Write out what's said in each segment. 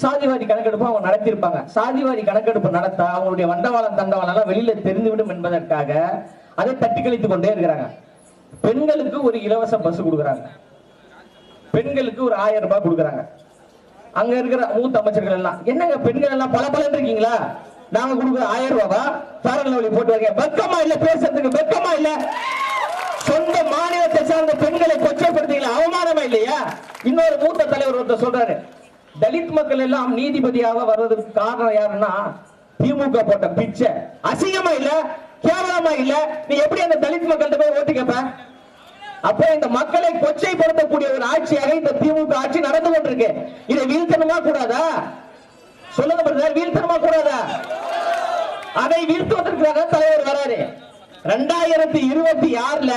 சாதிவாரி கணக்கெடுப்பு அவங்க நடத்தியிருப்பாங்க. சாதிவாரி கணக்கெடுப்பு நடத்த அவங்களுடைய வண்டவாளம் தண்டவாளம் வெளியில தெரிந்துவிடும் என்பதற்காக அதை தட்டி கழித்துக் கொண்டே இருக்கிறாங்க. பெண்களுக்கு ஒரு இலவச பஸ் கொடுக்குறாங்க, பெண்களுக்கு ஒரு 1000 ரூபாய் கொடுக்குறாங்க. அங்க இருக்கிற மூத்த அமைச்சர்கள் எல்லாம் என்னங்க பெண்கள் எல்லாம் பல பலன் இருக்கீங்களா, நாங்க கொடுக்குற 1000 ரூபாய் சாரங்களை போட்டு வரீங்க, வெக்கமா இல்ல பேசுறதுக்கு, வெக்கமா இல்ல? சொந்த மாநிலத்தை சார்ந்த பெண்களை கொச்சைப்படுத்தீங்களா, அவமானமா இல்லையா? இன்னொரு மூத்த தலைவர் ஒருத்தர் சொல்றாரு, தலித் மக்கள் எல்லாம் நீதிபதியாக வர்றதுக்கு காரணம் யாருன்னா திமுக போட்ட பிச்சை. அசிங்கமா இல்ல, கேவலமா இல்ல? நீ எப்படி அந்த தலித் மக்கள்கிட்ட போய் ஓட்டு கேப்ப? அப்ப இந்த மக்களை கொச்சைப்படுத்தக்கூடிய ஒரு ஆட்சியாக இந்த திமுக ஆட்சி நடந்து கொண்டிருக்கு. இதை வீழ்த்தணுமா கூடாதா? சொல்லுங்க பிரதர், வீழ்த்தணுமா கூடாதா? அதை வீழ்த்துவதற்காக தலைவர் வராரு. 2026ல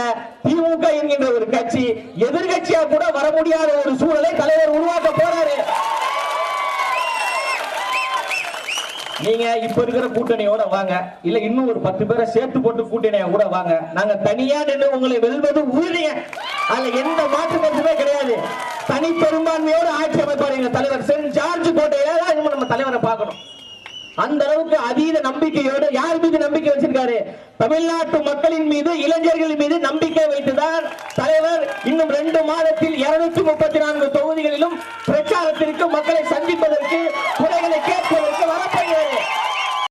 திமுக என்கின்ற ஒரு கட்சி எதிர்கட்சியா கூட வர முடியாத ஒரு சூழலை தலைவர் உருவாக்க போறாரு. நீங்க இப்ப இருக்கிற கூட்டணியோட வாங்க, இல்ல இன்னும் ஒரு 10 பேரை சேர்த்து போட்டு கூட்டணியா கூட வாங்க, நாங்க தனியா நின்று உங்களை வெல்வது உறுதிங்க. அதுல எந்த மாற்று கருத்துமே கிடையாது. தனி பெரும்பான்மையோடு ஆட்சி அமைப்பார் எங்க தலைவர். சென்ட் ஜார்ஜ் கோட்டையில நம்ம தலைவரை பார்க்கணும். அந்த அளவுக்கு அதீத நம்பிக்கையோடு யார் மீது நம்பிக்கை வச்சிருக்காரு? தமிழ்நாட்டு மக்களின் மீது, இளைஞர்களின் மீது நம்பிக்கை வைத்துதான் தலைவர் இன்னும் 2 மாதத்தில் 234 தொகுதிகளிலும் பிரச்சாரத்திற்கு மக்களை சந்திப்பதற்கு